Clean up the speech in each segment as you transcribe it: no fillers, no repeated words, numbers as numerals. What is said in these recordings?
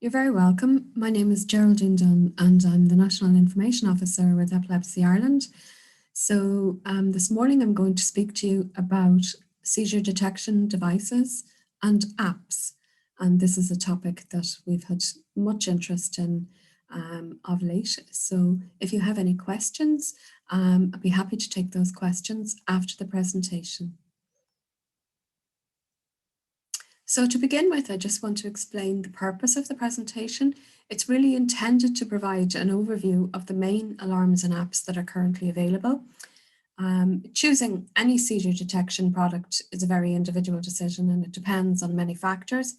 You're very welcome. My name is Geraldine Dunne and I'm the National Information Officer with Epilepsy Ireland. So this morning I'm going to speak to you about seizure detection devices and apps. And this is a topic that we've had much interest in of late. So if you have any questions, I'd be happy to take those questions after the presentation. So to begin with, I just want to explain the purpose of the presentation. It's really intended to provide an overview of the main alarms and apps that are currently available. Choosing any seizure detection product is a very individual decision and it depends on many factors.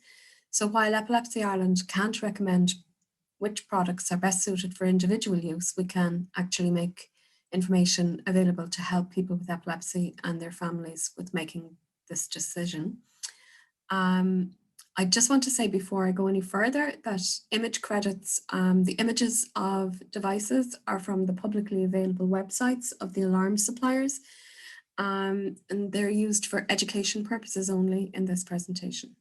So while Epilepsy Ireland can't recommend which products are best suited for individual use, we can actually make information available to help people with epilepsy and their families with making this decision. I just want to say before I go any further that image credits, the images of devices are from the publicly available websites of the alarm suppliers, and they're used for education purposes only in this presentation.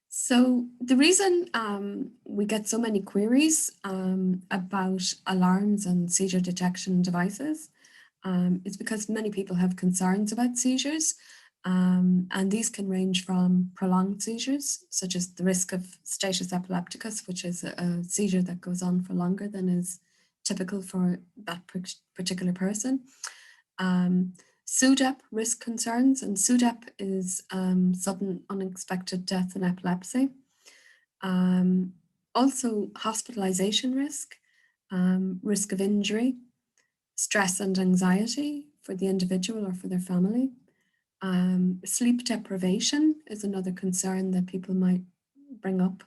So the reason we get so many queries about alarms and seizure detection devices is because many people have concerns about seizures. And these can range from prolonged seizures, such as the risk of status epilepticus, which is a seizure that goes on for longer than is typical for that particular person. SUDEP risk concerns, and SUDEP is sudden unexpected death in epilepsy. Also hospitalization risk, risk of injury, stress and anxiety for the individual or for their family. Sleep deprivation is another concern that people might bring up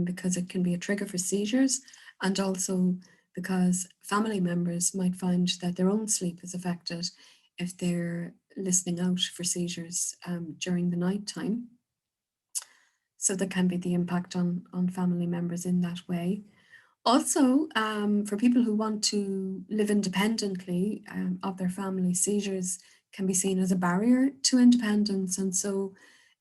because it can be a trigger for seizures, and also because family members might find that their own sleep is affected if they're listening out for seizures during the night time. So there can be the impact on family members in that way. Also, for people who want to live independently of their family, seizures can be seen as a barrier to independence. And so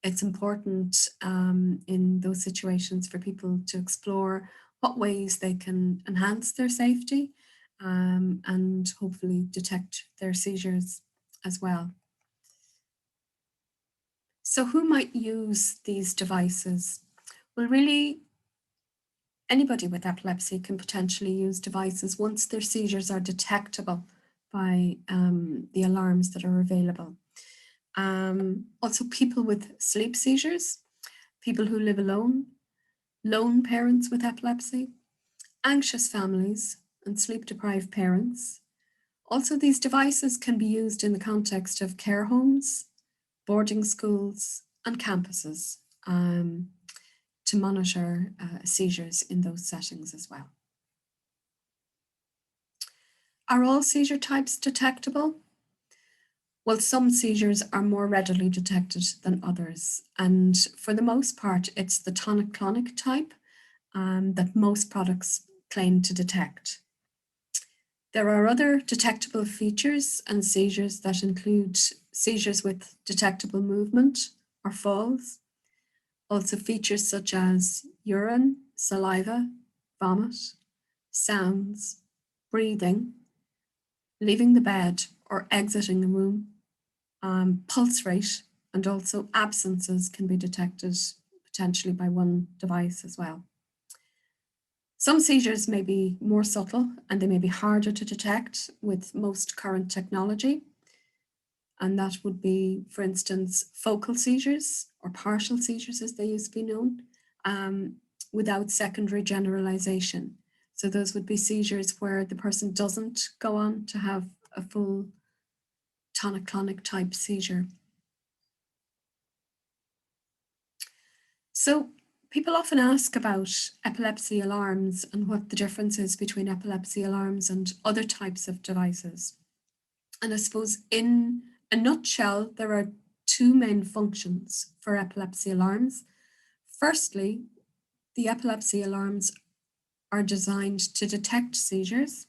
it's important in those situations for people to explore what ways they can enhance their safety and hopefully detect their seizures as well. So who might use these devices? Well, really, anybody with epilepsy can potentially use devices once their seizures are detectable by the alarms that are available. Also, people with sleep seizures, people who live alone, lone parents with epilepsy, anxious families, and sleep-deprived parents. Also, these devices can be used in the context of care homes, boarding schools, and campuses to monitor seizures in those settings as well. Are all seizure types detectable? Well, some seizures are more readily detected than others. And for the most part, it's the tonic-clonic type that most products claim to detect. There are other detectable features and seizures that include seizures with detectable movement or falls. Also features such as urine, saliva, vomit, sounds, breathing, leaving the bed or exiting a room, pulse rate, and also absences can be detected potentially by one device as well. Some seizures may be more subtle and they may be harder to detect with most current technology. And that would be, for instance, focal seizures or partial seizures as they used to be known, without secondary generalization. So those would be seizures where the person doesn't go on to have a full tonic-clonic type seizure. So people often ask about epilepsy alarms and what the difference is between epilepsy alarms and other types of devices. And I suppose in a nutshell, there are two main functions for epilepsy alarms. Firstly, the epilepsy alarms are designed to detect seizures,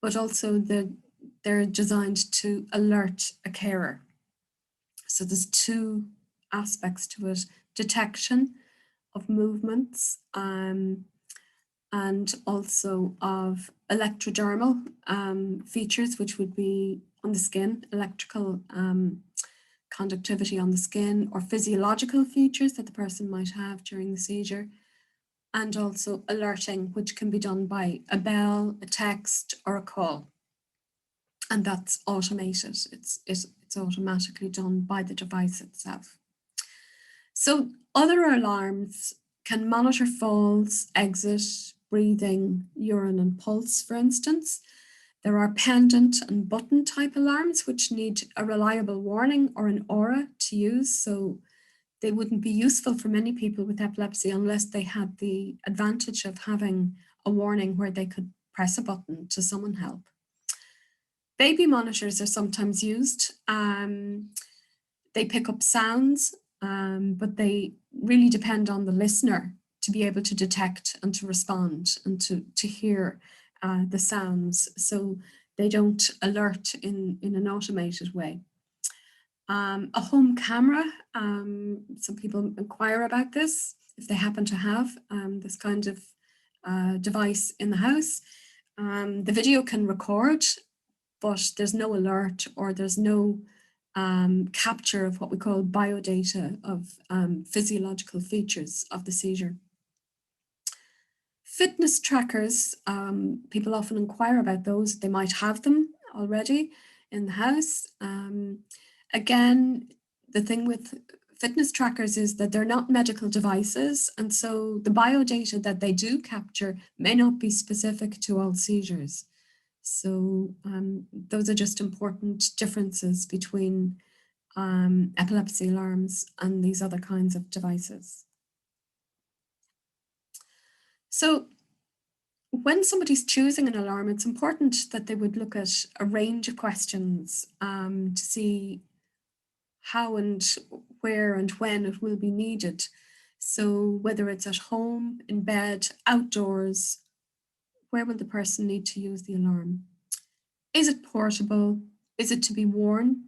but also they're designed to alert a carer. So there's two aspects to it. detection of movements, and also of electrodermal features, which would be on the skin, electrical conductivity on the skin, or physiological features that the person might have during the seizure, and also alerting, which can be done by a bell, a text, or a call. And that's automated. It's automatically done by the device itself. So other alarms can monitor falls, exit, breathing, urine, and pulse, for instance. There are pendant and button type alarms, which need a reliable warning or an aura to use. So they wouldn't be useful for many people with epilepsy unless they had the advantage of having a warning where they could press a button to summon help. Baby monitors are sometimes used. They pick up sounds, but they really depend on the listener to be able to detect and to respond and to hear the sounds. So they don't alert in an automated way. A home camera, some people inquire about this if they happen to have this kind of device in the house. The video can record, but there's no alert or there's no capture of what we call biodata of physiological features of the seizure. Fitness trackers, people often inquire about those. They might have them already in the house. Again, the thing with fitness trackers is that they're not medical devices, and so the biodata that they do capture may not be specific to all seizures. So those are just important differences between epilepsy alarms and these other kinds of devices. So when somebody's choosing an alarm, it's important that they would look at a range of questions to see how and where and when it will be needed. So whether it's at home, in bed, outdoors, where will the person need to use the alarm? Is it portable? Is it to be worn?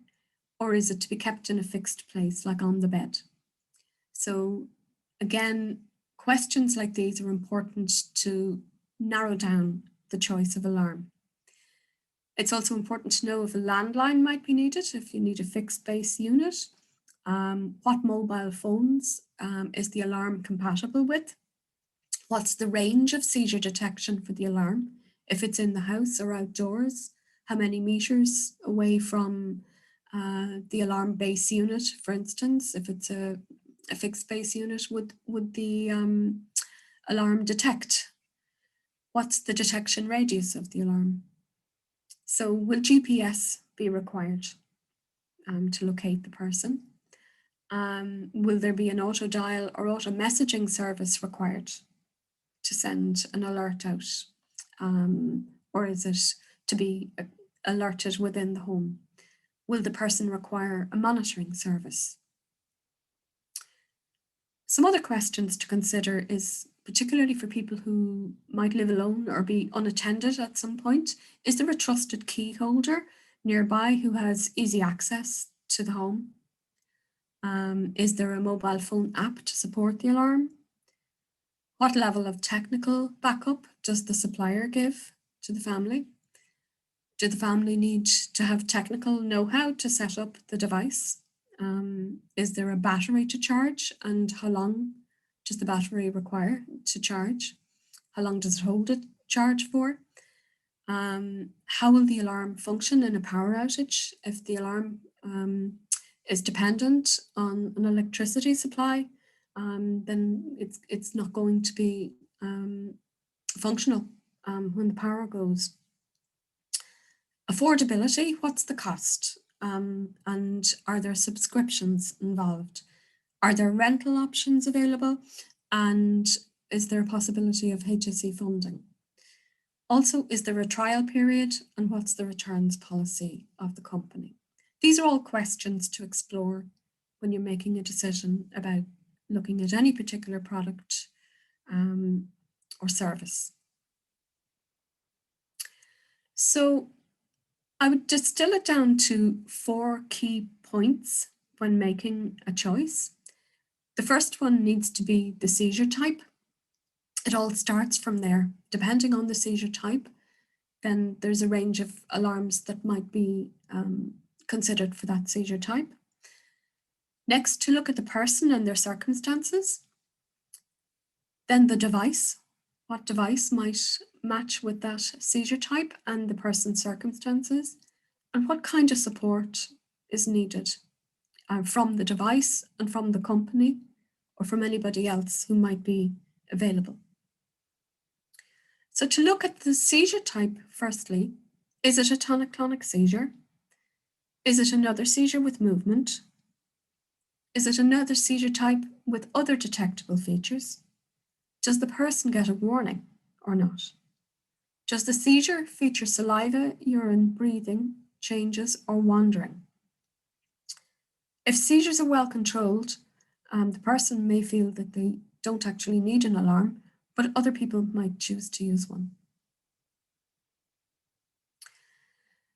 Or is it to be kept in a fixed place, like on the bed? So again, questions like these are important to narrow down the choice of alarm. It's also important to know if a landline might be needed, if you need a fixed base unit. What mobile phones is the alarm compatible with? What's the range of seizure detection for the alarm? If it's in the house or outdoors, how many meters away from the alarm base unit, for instance? If it's a fixed base unit, would the alarm detect? What's the detection radius of the alarm? So will GPS be required to locate the person? Will there be an auto dial or auto messaging service required to send an alert out? Or is it to be alerted within the home? Will the person require a monitoring service? Some other questions to consider is, particularly for people who might live alone or be unattended at some point, is there a trusted key holder nearby who has easy access to the home? Is there a mobile phone app to support the alarm? What level of technical backup does the supplier give to the family? Do the family need to have technical know-how to set up the device? Is there a battery to charge, and how long does the battery require to charge? How long does it hold it charge for? How will the alarm function in a power outage if the alarm is dependent on an electricity supply? Then it's not going to be functional when the power goes. Affordability, what's the cost? And are there subscriptions involved? Are there rental options available? And is there a possibility of HSE funding? Also, is there a trial period, and what's the returns policy of the company? These are all questions to explore when you're making a decision about looking at any particular product or service. So I would distill it down to 4 key points when making a choice. The first one needs to be the seizure type. It all starts from there. Depending on the seizure type, then there's a range of alarms that might be considered for that seizure type. Next, to look at the person and their circumstances. Then the device. What device might match with that seizure type and the person's circumstances? And what kind of support is needed from the device and from the company or from anybody else who might be available. So to look at the seizure type, firstly, is it a tonic-clonic seizure? Is it another seizure with movement? Is it another seizure type with other detectable features? Does the person get a warning or not? Does the seizure feature saliva, urine, breathing, changes, or wandering? If seizures are well controlled, the person may feel that they don't actually need an alarm, but other people might choose to use one.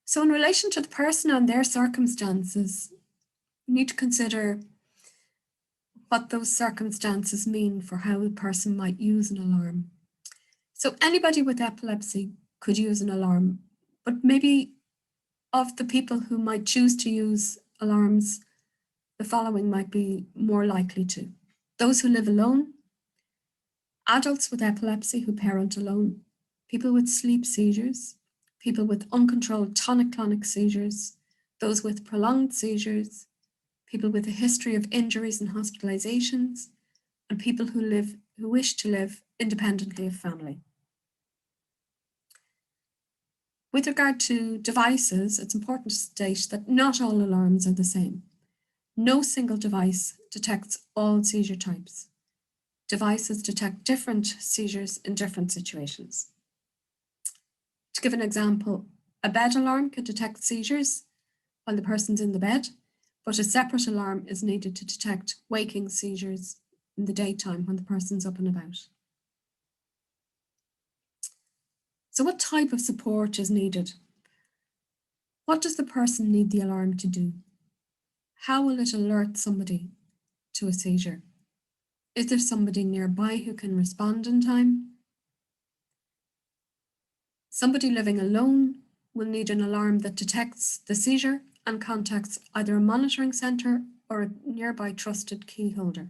So in relation to the person and their circumstances, we need to consider what those circumstances mean for how a person might use an alarm. So anybody with epilepsy could use an alarm, but maybe of the people who might choose to use alarms, the following might be more likely to. Those who live alone, adults with epilepsy who parent alone, people with sleep seizures, people with uncontrolled tonic-clonic seizures, those with prolonged seizures, people with a history of injuries and hospitalizations, and people who wish to live independently of family. With regard to devices, it's important to state that not all alarms are the same. No single device detects all seizure types. Devices detect different seizures in different situations. To give an example, a bed alarm can detect seizures while the person's in the bed, but a separate alarm is needed to detect waking seizures in the daytime when the person's up and about. So what type of support is needed? What does the person need the alarm to do? How will it alert somebody to a seizure? Is there somebody nearby who can respond in time? Somebody living alone will need an alarm that detects the seizure and contacts either a monitoring centre or a nearby trusted key holder.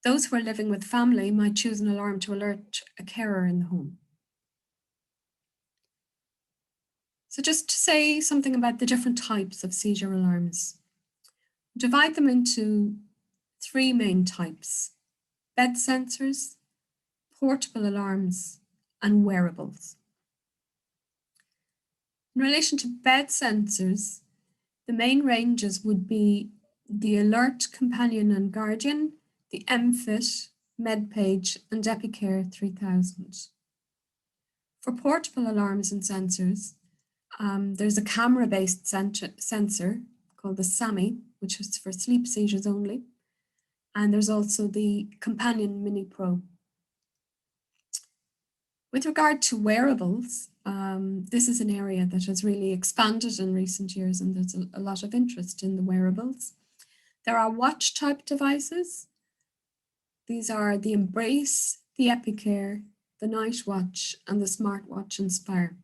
Those who are living with family might choose an alarm to alert a carer in the home. So just to say something about the different types of seizure alarms. Divide them into three main types: bed sensors, portable alarms, and wearables. In relation to bed sensors, the main ranges would be the Alert, Companion and Guardian, the MFIT, MedPage, and Epicare 3000. For portable alarms and sensors, there's a camera-based sensor called the SAMI, which is for sleep seizures only. And there's also the Companion Mini Pro. With regard to wearables, this is an area that has really expanded in recent years, and there's a lot of interest in the wearables. There are watch-type devices. These are the Embrace, the Epicare, the Night Watch, and the Smartwatch Inspire.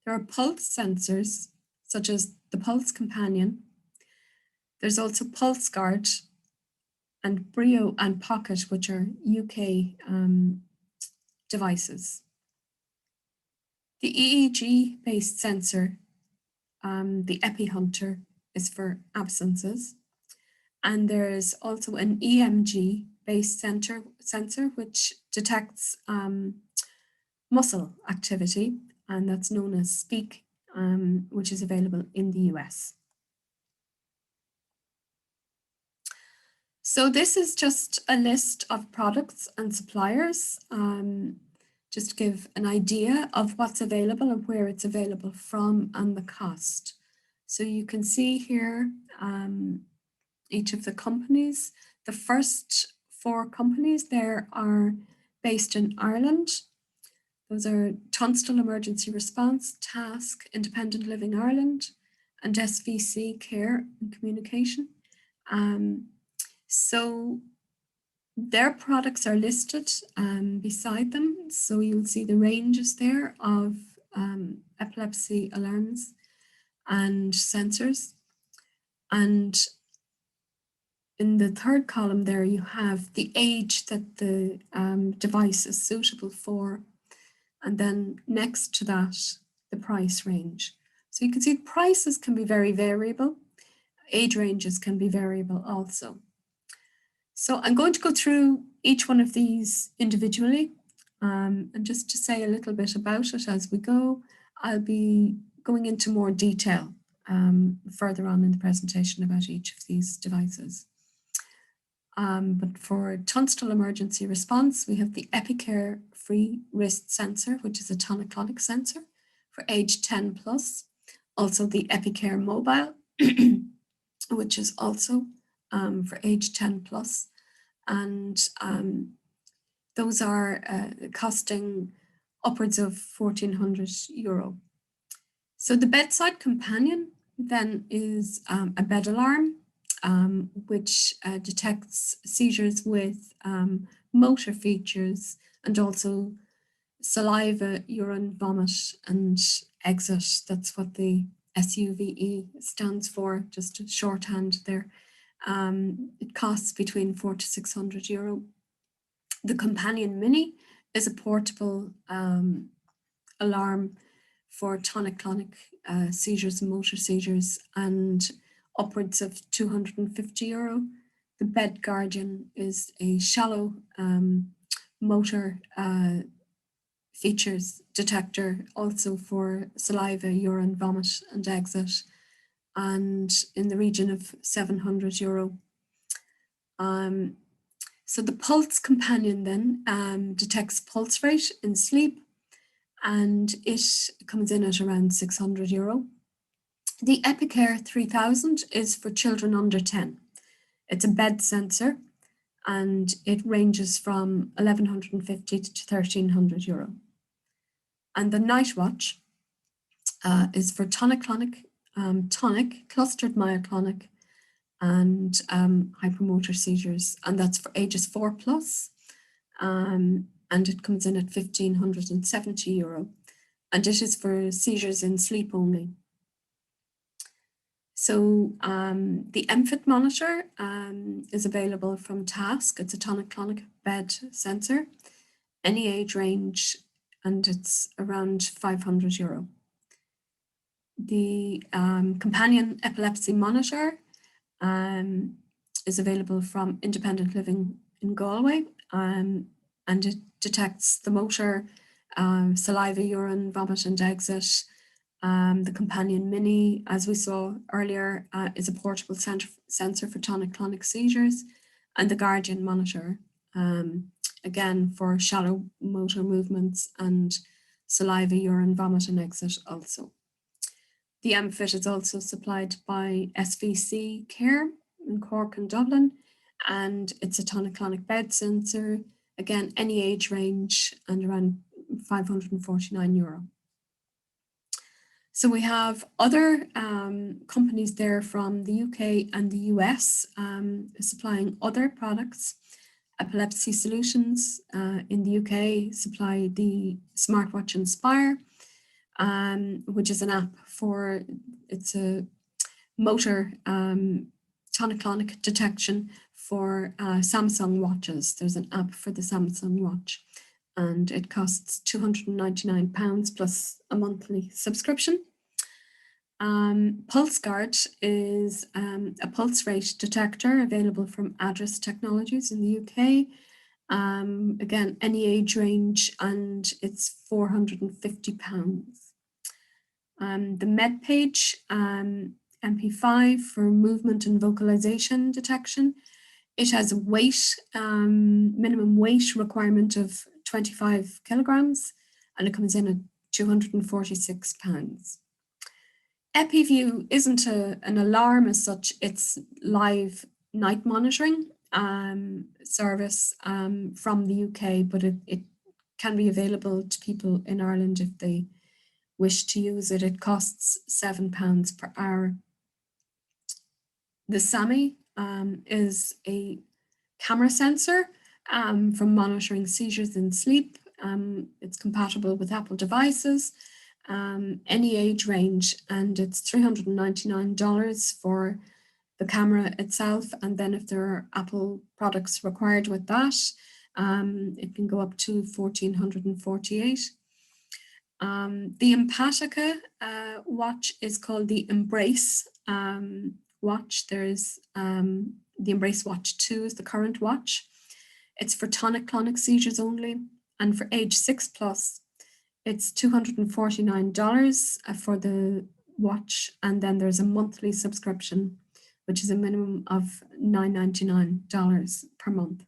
There are pulse sensors, such as the Pulse Companion. There's also Pulse Guard and Brio and Pocket, which are UK devices. The EEG-based sensor, the EpiHunter, is for absences. And there's also an EMG-based sensor which detects muscle activity, and that's known as Speak, which is available in the US. So this is just a list of products and suppliers, just to give an idea of what's available and where it's available from and the cost. So you can see here each of the companies. The first four companies there are based in Ireland. Those are Tunstall Emergency Response, Task, Independent Living Ireland, and SVC Care and Communication. So their products are listed beside them. So you'll see the ranges there of epilepsy alarms and sensors. And in the third column there, you have the age that the device is suitable for. And then next to that, the price range. So you can see prices can be very variable. Age ranges can be variable also. So I'm going to go through each one of these individually. And just to say a little bit about it as we go, I'll be going into more detail further on in the presentation about each of these devices. But for tonsil emergency response, we have the Epicare free wrist sensor, which is a tonic-clonic sensor for age 10 plus. Also the Epicare mobile, which is also for age 10 plus. And those are costing upwards of €1,400. So the bedside companion then is a bed alarm, which detects seizures with motor features and also saliva, urine, vomit, and exit. That's what the SUVE stands for, just a shorthand there. It costs between €400 to €600. The Companion Mini is a portable alarm for tonic-clonic seizures and motor seizures, and upwards of €250. The Bed Guardian is a shallow motor features detector, also for saliva, urine, vomit, and exit, and in the region of €700. So the Pulse Companion then detects pulse rate in sleep, and it comes in at around €600. The Epicare 3000 is for children under 10. It's a bed sensor, and it ranges from €1,150 to €1,300. And the Night Watch is for tonic, clustered myoclonic, and hypermotor seizures, and that's for ages 4 plus. And it comes in at €1,570, and it is for seizures in sleep only. So the MFIT monitor is available from Task. It's a tonic-clonic bed sensor, any age range, and it's around €500. The Companion Epilepsy monitor is available from Independent Living in Galway, and it detects the motor, saliva, urine, vomit, and exit. The Companion Mini, as we saw earlier, is a portable sensor for tonic-clonic seizures, and the Guardian monitor, again for shallow motor movements and saliva, urine, vomit, and exit also. The MFIT is also supplied by SVC Care in Cork and Dublin, and it's a tonic-clonic bed sensor, again, any age range, and around €549. So we have other companies there from the UK and the US supplying other products. Epilepsy Solutions in the UK supply the smartwatch Inspire, which is an app it's a motor tonic-clonic detection for Samsung watches. There's an app for the Samsung watch, and it costs £299 plus a monthly subscription. PulseGuard is a pulse rate detector available from Address Technologies in the UK. Again, any age range, and it's £450. The MedPage MP5 for movement and vocalization detection. It has a minimum weight requirement of 25 kilograms, and it comes in at £246. EpiView isn't an alarm as such, it's live night monitoring service from the UK, but it can be available to people in Ireland if they wish to use it. It costs £7 per hour. The SAMI is a camera sensor from monitoring seizures in sleep. It's compatible with Apple devices, any age range, and it's $399 for the camera itself. And then if there are Apple products required with that, it can go up to $1,448. The Empatica watch is called the Embrace watch. There's the Embrace Watch 2 is the current watch. It's for tonic-clonic seizures only, and for age 6+, it's $249 for the watch, and then there's a monthly subscription, which is a minimum of $999 per month.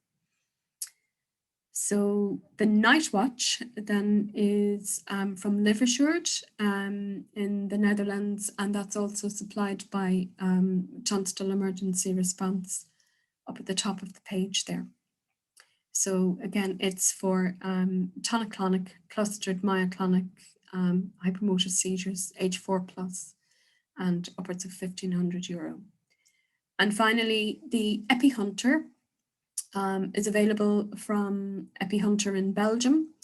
So the night watch then is from Live Assured in the Netherlands, and that's also supplied by Tunstall Emergency Response up at the top of the page there. So again, it's for tonic-clonic, clustered myoclonic, hypermotor seizures, age 4+, and upwards of €1,500. And finally, the EpiHunter is available from EpiHunter in Belgium,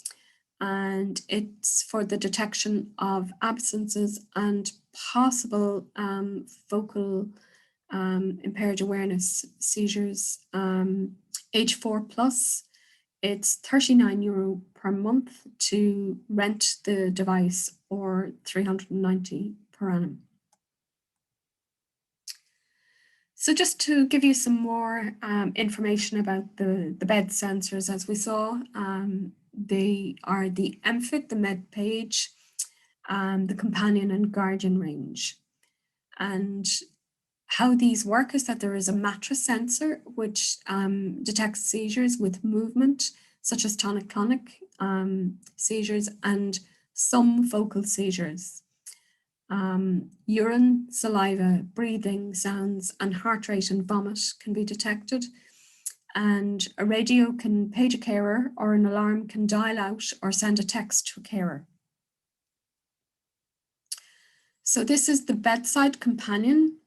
and it's for the detection of absences and possible focal impaired awareness seizures, age 4+. It's €39 per month to rent the device, or $390 per annum. So just to give you some more information about the bed sensors, as we saw, they are the EMFIT, the MedPage, the Companion and Guardian range. And how these work is that there is a mattress sensor which detects seizures with movement, such as tonic-clonic seizures and some focal seizures. Urine, saliva, breathing, sounds, and heart rate and vomit can be detected. And a radio can page a carer, or an alarm can dial out or send a text to a carer. So this is the bedside companion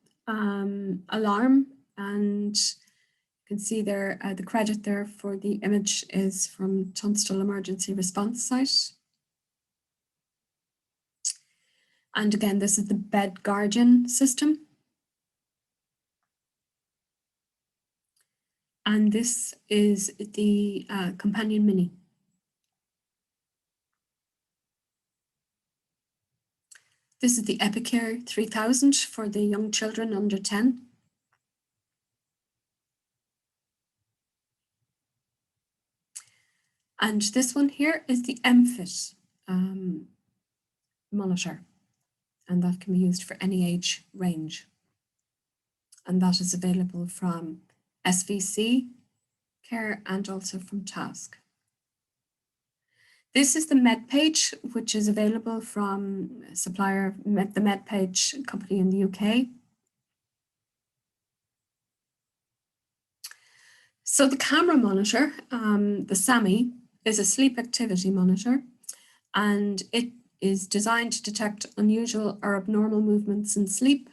alarm, and you can see there the credit there for the image is from Tunstall Emergency Response site. And again, this is the Bed Guardian system. And this is the Companion Mini. This is the Epicare 3000 for the young children under 10. And this one here is the EMFIT monitor, and that can be used for any age range. And that is available from SVC Care and also from Task. This is the MedPage, which is available from supplier, the MedPage company in the UK. So the camera monitor, the SAMI, is a sleep activity monitor, and it is designed to detect unusual or abnormal movements in sleep.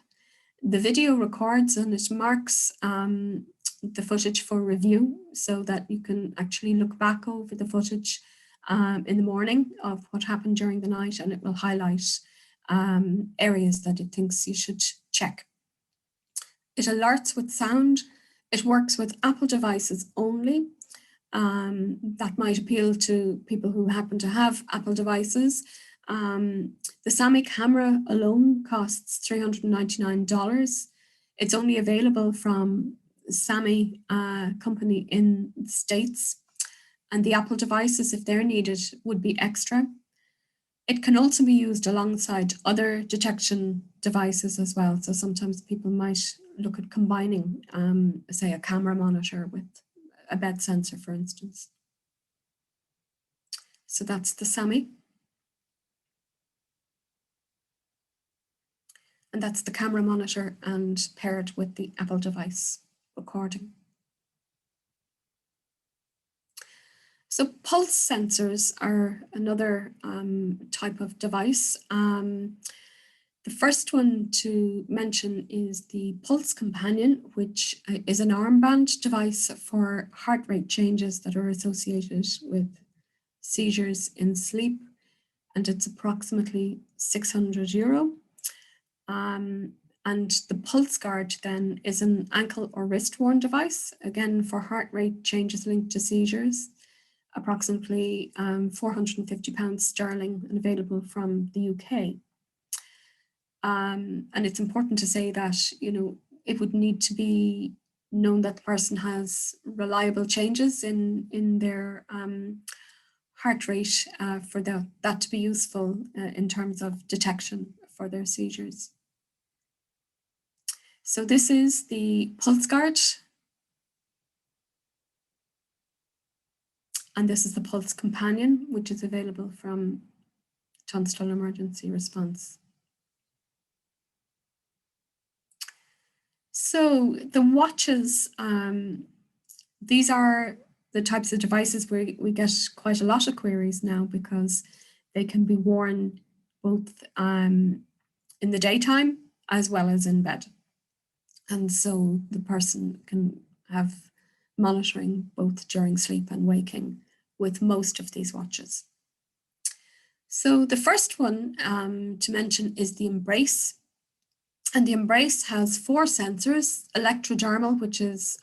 The video records and it marks the footage for review, so that you can actually look back over the footage in the morning of what happened during the night, and it will highlight areas that it thinks you should check. It alerts with sound. It works with Apple devices only. That might appeal to people who happen to have Apple devices. The SAMI camera alone costs $399. It's only available from SAMI company in the States, and the Apple devices, if they're needed, would be extra. It can also be used alongside other detection devices as well. So sometimes people might look at combining, say, a camera monitor with a bed sensor, for instance. So that's the SAMI. And that's the camera monitor and paired with the Apple device recording. So pulse sensors are another type of device. The first one to mention is the Pulse Companion, which is an armband device for heart rate changes that are associated with seizures in sleep, and it's approximately €600. And the Pulse Guard then is an ankle or wrist worn device, again for heart rate changes linked to seizures, approximately £450 sterling and available from the UK. And it's important to say that, it would need to be known that the person has reliable changes in their heart rate for that to be useful in terms of detection for their seizures. So this is the Pulse Guard, and this is the Pulse Companion, which is available from Tunstall Emergency Response. So the watches, these are the types of devices where we get quite a lot of queries now, because they can be worn both in the daytime as well as in bed. And so the person can have monitoring both during sleep and waking with most of these watches. So the first one to mention is the Embrace. And the Embrace has 4 sensors: electrodermal, which is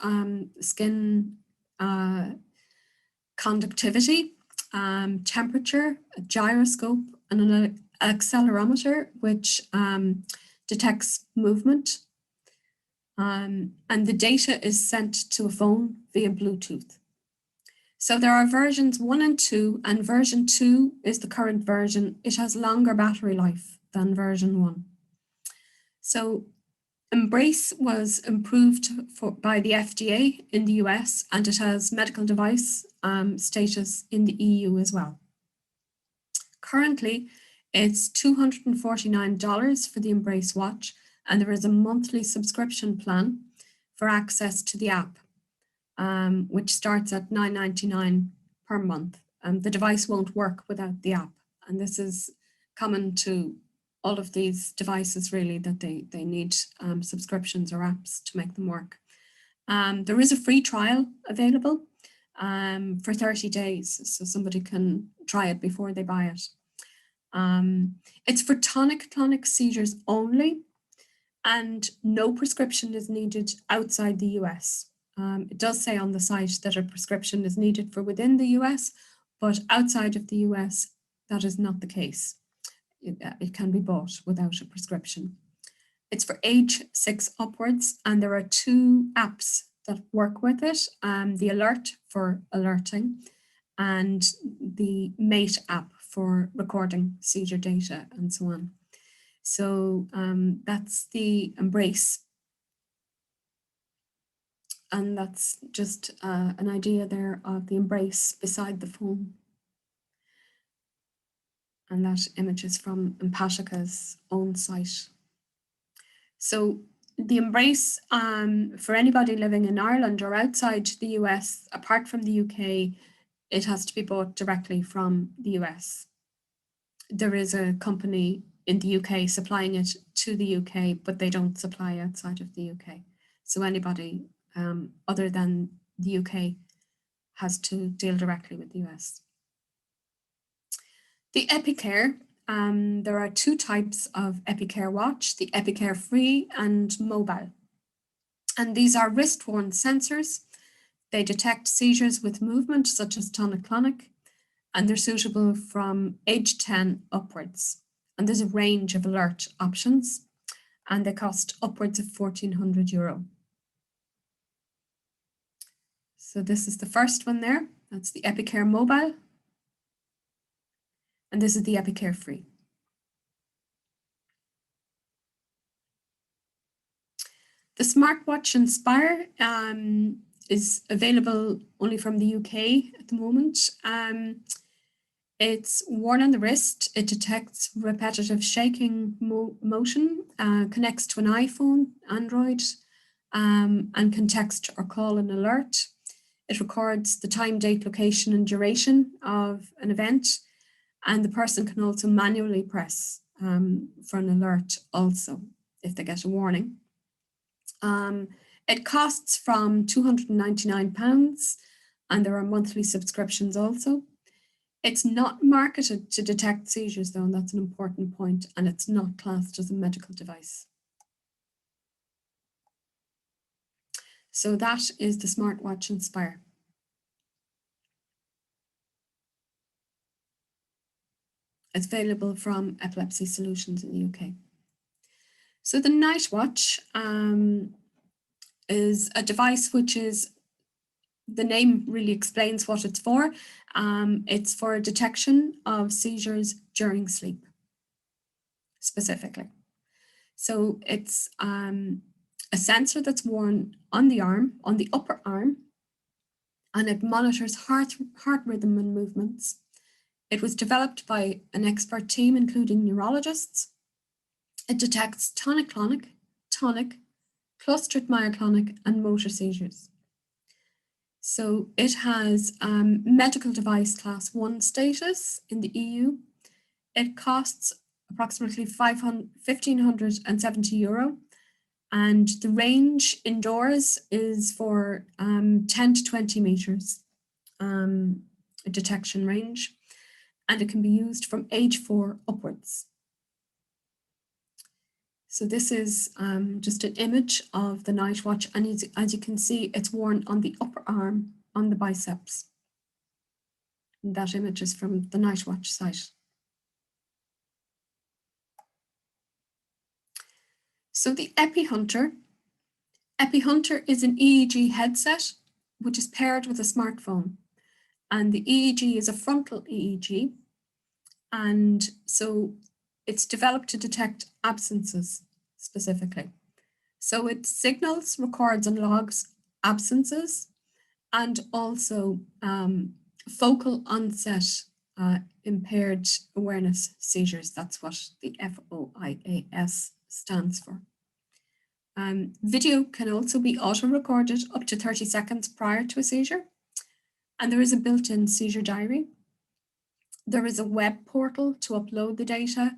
skin conductivity, temperature, a gyroscope, and an accelerometer, which detects movement. And the data is sent to a phone via Bluetooth. So there are versions 1 and 2, and version 2 is the current version. It has longer battery life than version 1. So Embrace was approved by the FDA in the US, and it has medical device status in the EU as well. Currently, it's $249 for the Embrace watch, and there is a monthly subscription plan for access to the app, which starts at $9.99 per month. The device won't work without the app, and this is common to all of these devices, really, that they need subscriptions or apps to make them work. There is a free trial available for 30 days, so somebody can try it before they buy it. It's for tonic-clonic seizures only, and no prescription is needed outside the US. It does say on the site that a prescription is needed for within the US, but outside of the US, that is not the case. It can be bought without a prescription. It's for age 6 upwards, and there are 2 apps that work with it, the Alert for alerting and the Mate app for recording seizure data and so on. So that's the Embrace. And that's just an idea there of the Embrace beside the phone. And that image is from Empathica's own site. So the Embrace, for anybody living in Ireland or outside the US, apart from the UK, it has to be bought directly from the US. There is a company in the UK supplying it to the UK, but they don't supply outside of the UK. So anybody other than the UK has to deal directly with the US. The Epicare, there are 2 types of Epicare watch, the Epicare Free and Mobile. And these are wrist-worn sensors. They detect seizures with movement, such as tonic-clonic, and they're suitable from age 10 upwards. And there's a range of alert options, and they cost upwards of €1,400. So this is the first one there. That's the Epicare Mobile. And this is the Epicare Free. The smartwatch Inspire is available only from the UK at the moment. It's worn on the wrist. It detects repetitive shaking motion, connects to an iPhone, Android, and can text or call an alert. It records the time, date, location, and duration of an event. And the person can also manually press for an alert also, if they get a warning. It costs from £299, and there are monthly subscriptions also. It's not marketed to detect seizures, though, and that's an important point, and it's not classed as a medical device. So that is the smartwatch Inspire. It's available from Epilepsy Solutions in the UK. So the night watch is a device which is, the name really explains what it's for. It's for detection of seizures during sleep, specifically. So it's a sensor that's worn on the arm, on the upper arm, and it monitors heart rhythm and movements. It was developed by an expert team, including neurologists. It detects tonic-clonic, tonic, clustered myoclonic, and motor seizures. So it has medical device class 1 status in the EU. It costs approximately €1,570, and the range indoors is for 10 to 20 meters detection range, and it can be used from age 4 upwards. So this is just an image of the night watch, and as you can see, it's worn on the upper arm, on the biceps. And that image is from the night watch site. So the EpiHunter is an EEG headset which is paired with a smartphone, and the EEG is a frontal EEG, and so it's developed to detect absences specifically. So it signals, records, and logs absences, and also focal onset impaired awareness seizures. That's what the FOIAS stands for. Video can also be auto-recorded up to 30 seconds prior to a seizure, and there is a built-in seizure diary. There is a web portal to upload the data,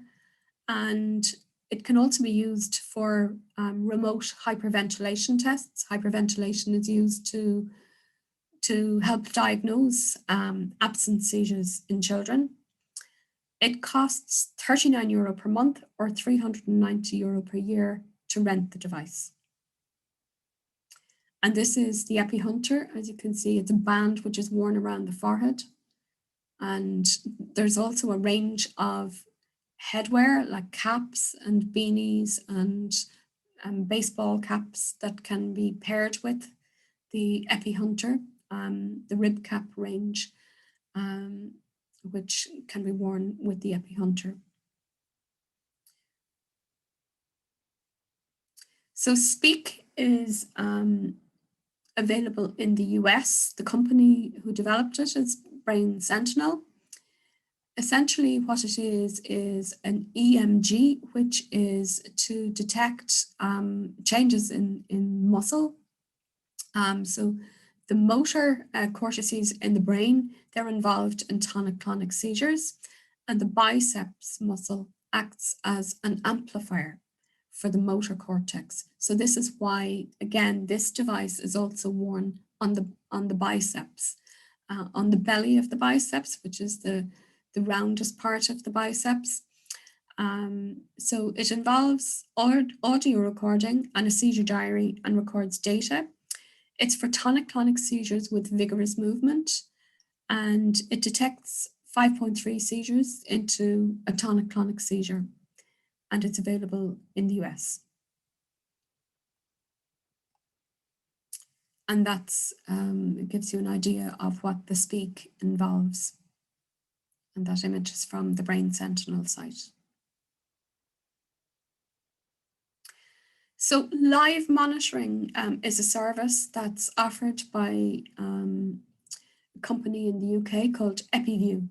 and it can also be used for remote hyperventilation tests. Hyperventilation is used to help diagnose absent seizures in children. It costs €39 per month or €390 per year to rent the device. And this is the EpiHunter. As you can see, it's a band which is worn around the forehead. And there's also a range of headwear like caps and beanies and baseball caps that can be paired with the EpiHunter, the rib cap range, which can be worn with the EpiHunter. So Speak is available in the US. The company who developed it is Brain Sentinel. Essentially what it is an EMG, which is to detect changes in muscle. So the motor cortices in the brain, they're involved in tonic-clonic seizures, and the biceps muscle acts as an amplifier for the motor cortex. So this is why, again, this device is also worn on the biceps, on the belly of the biceps, which is the roundest part of the biceps. So it involves audio recording and a seizure diary and records data. It's for tonic-clonic seizures with vigorous movement, and it detects 5.3 seizures into a tonic-clonic seizure, and it's available in the US. And that's, it gives you an idea of what the Speak involves. And that image is from the Brain Sentinel site. So live monitoring is a service that's offered by a company in the UK called EpiView.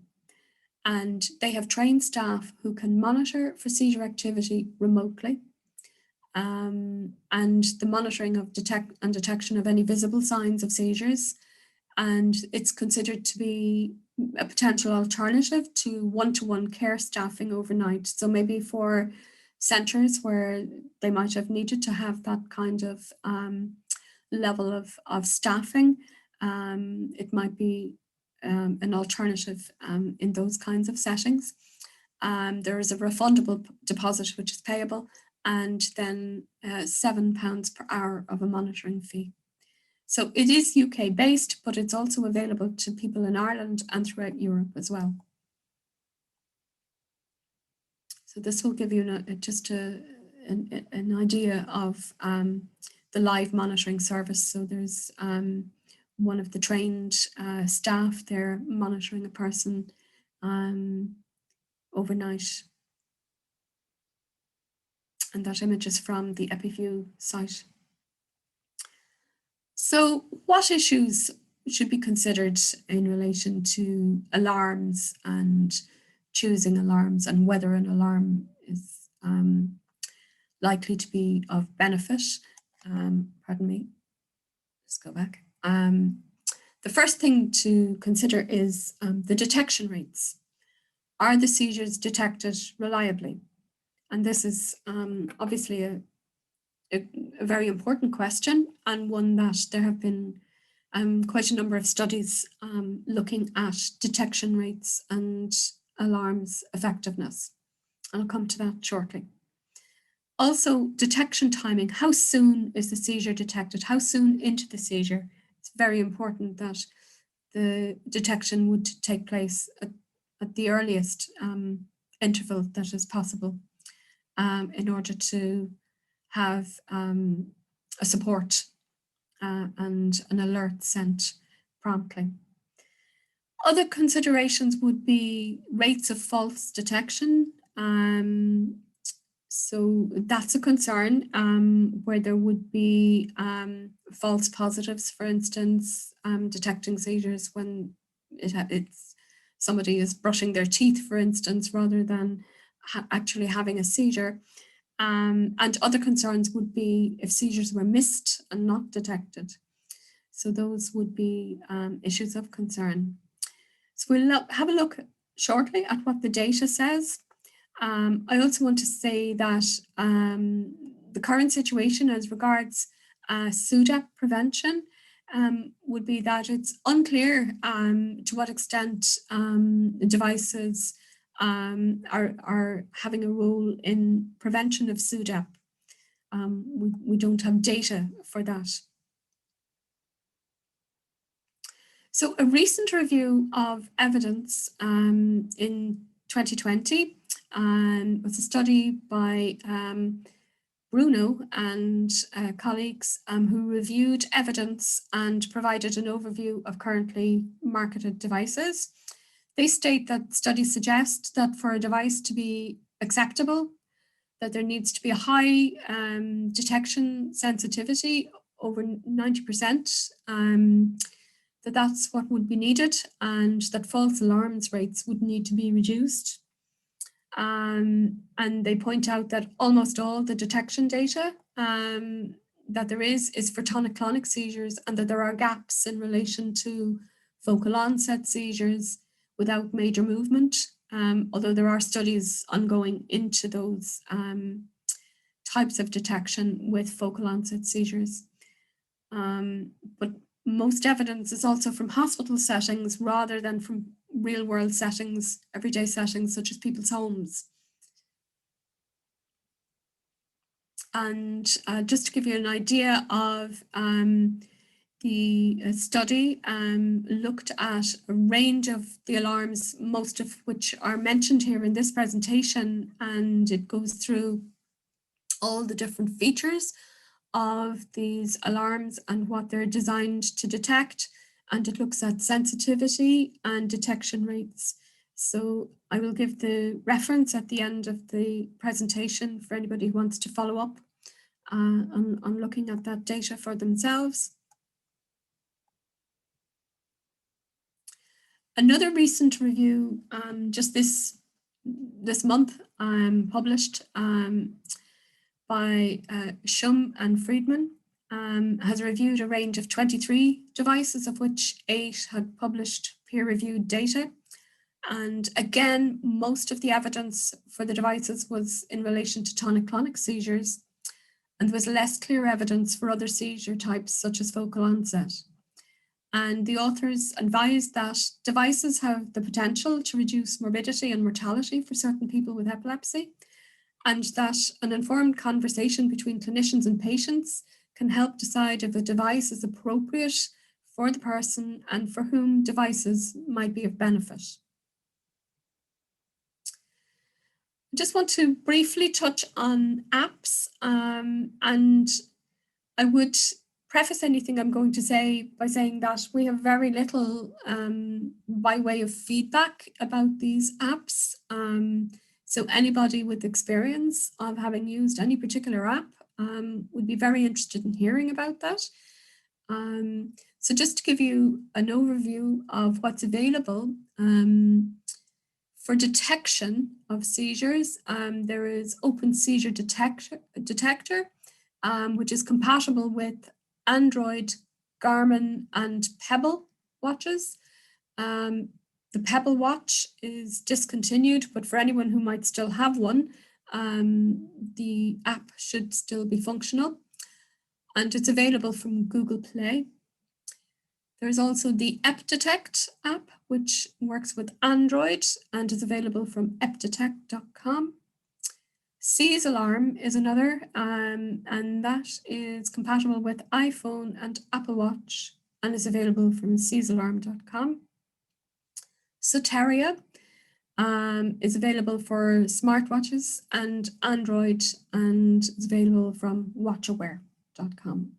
And they have trained staff who can monitor for seizure activity remotely. And the monitoring of detection of any visible signs of seizures. And it's considered to be a potential alternative to one-to-one care staffing overnight. So maybe for centres where they might have needed to have that kind of level of staffing, it might be an alternative in those kinds of settings. There is a refundable deposit which is payable, and then £7 per hour of a monitoring fee. So it is UK based, but it's also available to people in Ireland and throughout Europe as well. So this will give you an idea of the live monitoring service. So there's one of the trained staff there monitoring a person overnight. And that image is from the EpiView site. So what issues should be considered in relation to alarms and choosing alarms, and whether an alarm is likely to be of benefit? Pardon me, let's go back. The first thing to consider is the detection rates. Are the seizures detected reliably? And this is obviously a very important question, and one that there have been quite a number of studies looking at detection rates and alarms effectiveness. I'll come to that shortly. Also, detection timing. How soon is the seizure detected? How soon into the seizure? It's very important that the detection would take place at the earliest interval that is possible in order to have a support and an alert sent promptly. Other considerations would be rates of false detection. So that's a concern where there would be false positives, for instance, detecting seizures when it's somebody is brushing their teeth, for instance, rather than actually having a seizure. And other concerns would be if seizures were missed and not detected. So those would be issues of concern. So we'll have a look shortly at what the data says. I also want to say that the current situation as regards SUDEP prevention would be that it's unclear to what extent devices are having a role in prevention of SUDEP. We don't have data for that. So a review of evidence in 2020 was a study by Bruno and colleagues who reviewed evidence and provided an overview of currently marketed devices. They state that studies suggest that for a device to be acceptable, that there needs to be a high detection sensitivity, over 90%, that's what would be needed, and that false alarms rates would need to be reduced. And they point out that almost all the detection data that there is for tonic-clonic seizures, and that there are gaps in relation to focal onset seizures without major movement, although there are studies ongoing into those types of detection with focal onset seizures. But most evidence is also from hospital settings rather than from real world settings, everyday settings such as people's homes. And just to give you an idea of the study looked at a range of the alarms, most of which are mentioned here in this presentation, and it goes through all the different features of these alarms and what they're designed to detect, and it looks at sensitivity and detection rates. So I will give the reference at the end of the presentation for anybody who wants to follow up on looking at that data for themselves. Another recent review just this month published by Shum and Friedman has reviewed a range of 23 devices, of which 8 had published peer-reviewed data. And again, most of the evidence for the devices was in relation to tonic-clonic seizures, and there was less clear evidence for other seizure types, such as focal onset. And the authors advised that devices have the potential to reduce morbidity and mortality for certain people with epilepsy, and that an informed conversation between clinicians and patients can help decide if a device is appropriate for the person and for whom devices might be of benefit. I just want to briefly touch on apps, and I would preface anything I'm going to say by saying that we have very little by way of feedback about these apps. So anybody with experience of having used any particular app would be very interested in hearing about that. So just to give you an overview of what's available, for detection of seizures, there is Open Seizure Detector, which is compatible with Android, Garmin, and Pebble watches. The Pebble watch is discontinued, but for anyone who might still have one, the app should still be functional, and it's available from Google Play. There's also the EpDetect app, which works with Android and is available from epdetect.com. Seize Alarm is another, and that is compatible with iPhone and Apple Watch and is available from seizealarm.com. Soteria is available for smartwatches and Android and is available from watchaware.com.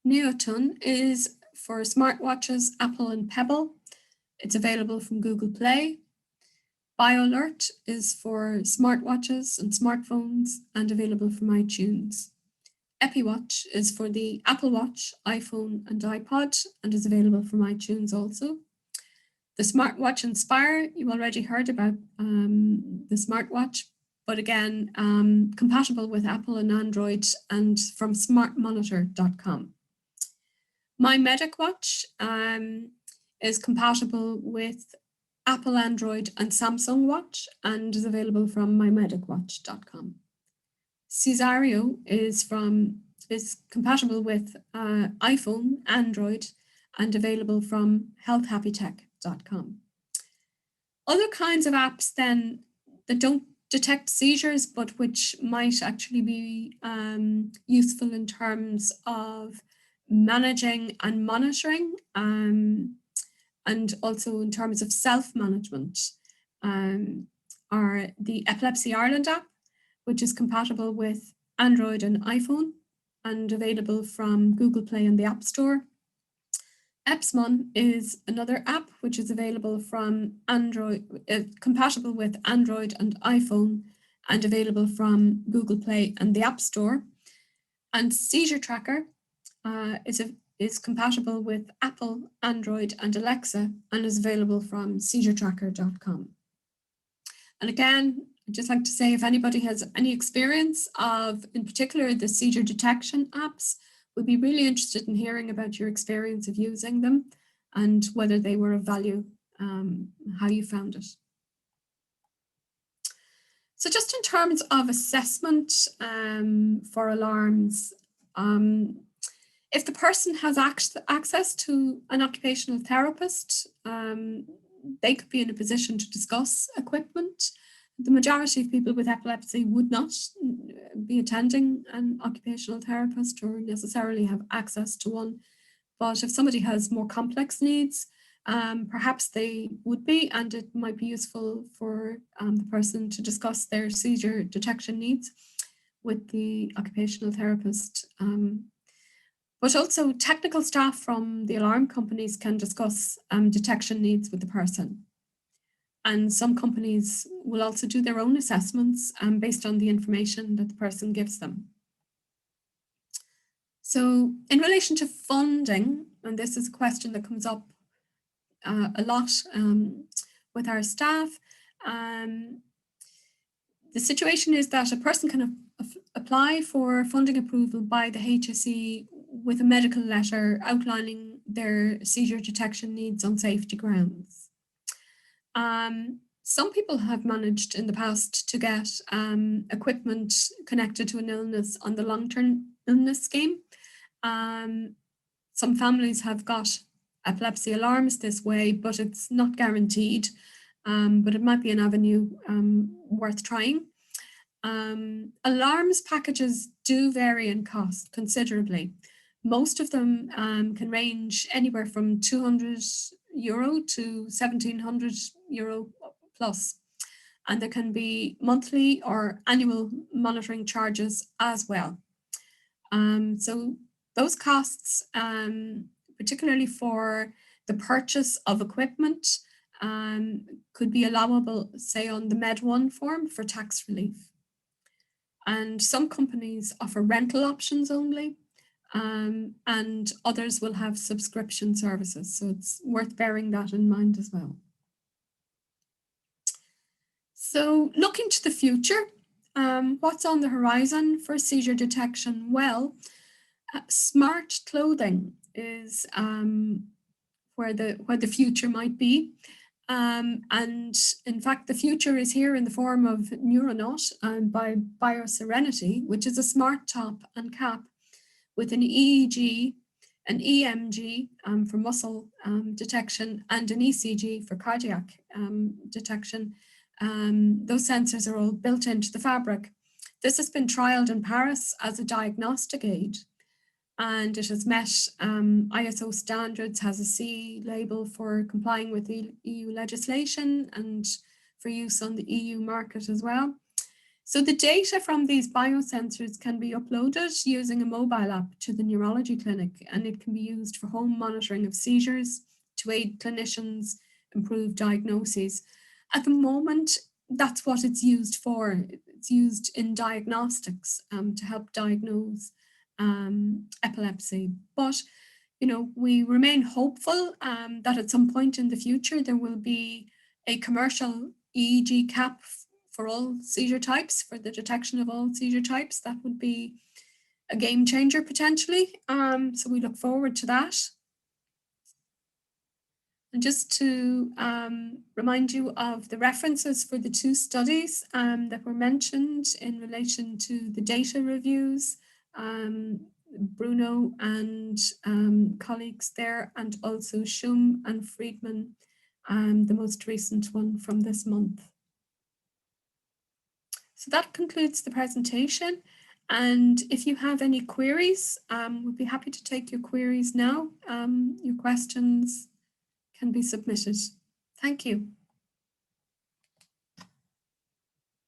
Neotun is for smartwatches, Apple and Pebble. It's available from Google Play. BioAlert is for smartwatches and smartphones and available from iTunes. EpiWatch is for the Apple Watch, iPhone and iPod and is available from iTunes also. The smartwatch Inspire, you already heard about the smartwatch, but again, compatible with Apple and Android and from smartmonitor.com. My Medic Watch is compatible with Apple, Android, and Samsung Watch and is available from mymedicwatch.com. Cesario is compatible with iPhone, Android, and available from healthhappytech.com. Other kinds of apps then that don't detect seizures, but which might actually be useful in terms of managing and monitoring, and also in terms of self-management, are the Epilepsy Ireland app, which is compatible with Android and iPhone and available from Google Play and the App Store. Epsmon is another app which is available from Android, compatible with Android and iPhone and available from Google Play and the App Store. And Seizure Tracker is compatible with Apple, Android, and Alexa and is available from seizuretracker.com. And again, I'd just like to say if anybody has any experience of, in particular, the seizure detection apps, we'd be really interested in hearing about your experience of using them and whether they were of value, how you found it. So just in terms of assessment for alarms, if the person has access to an occupational therapist, they could be in a position to discuss equipment. The majority of people with epilepsy would not be attending an occupational therapist or necessarily have access to one. But if somebody has more complex needs, perhaps they would be, and it might be useful for the person to discuss their seizure detection needs with the occupational therapist. But also technical staff from the alarm companies can discuss detection needs with the person. And some companies will also do their own assessments based on the information that the person gives them. So in relation to funding, and this is a question that comes up a lot with our staff, the situation is that a person can apply for funding approval by the HSE with a medical letter outlining their seizure detection needs on safety grounds. Some people have managed in the past to get equipment connected to an illness on the long-term illness scheme. Some families have got epilepsy alarms this way, but it's not guaranteed. But it might be an avenue worth trying. Alarms packages do vary in cost considerably. Most of them can range anywhere from €200 to €1,700 plus. And there can be monthly or annual monitoring charges as well. So those costs, particularly for the purchase of equipment, could be allowable, say, on the Med1 form for tax relief. And some companies offer rental options only, and others will have subscription services. So it's worth bearing that in mind as well. So looking to the future, what's on the horizon for seizure detection? Well, smart clothing is where the future might be. And in fact, the future is here in the form of Neuronaut by BioSerenity, which is a smart top and cap with an EEG, an EMG for muscle detection, and an ECG for cardiac detection. Those sensors are all built into the fabric. This has been trialed in Paris as a diagnostic aid, and it has met ISO standards, has a C label for complying with the EU legislation and for use on the EU market as well. So the data from these biosensors can be uploaded using a mobile app to the neurology clinic, and it can be used for home monitoring of seizures to aid clinicians improve diagnoses. At the moment, that's what it's used for. It's used in diagnostics to help diagnose epilepsy. But, we remain hopeful that at some point in the future, there will be a commercial EEG cap for all seizure types, for the detection of all seizure types. That would be a game changer potentially. So we look forward to that. And just to remind you of the references for the two studies that were mentioned in relation to the data reviews, Bruno and colleagues there, and also Schum and Friedman, the most recent one from this month. So that concludes the presentation. And if you have any queries, we'd be happy to take your queries now. Your questions can be submitted. Thank you.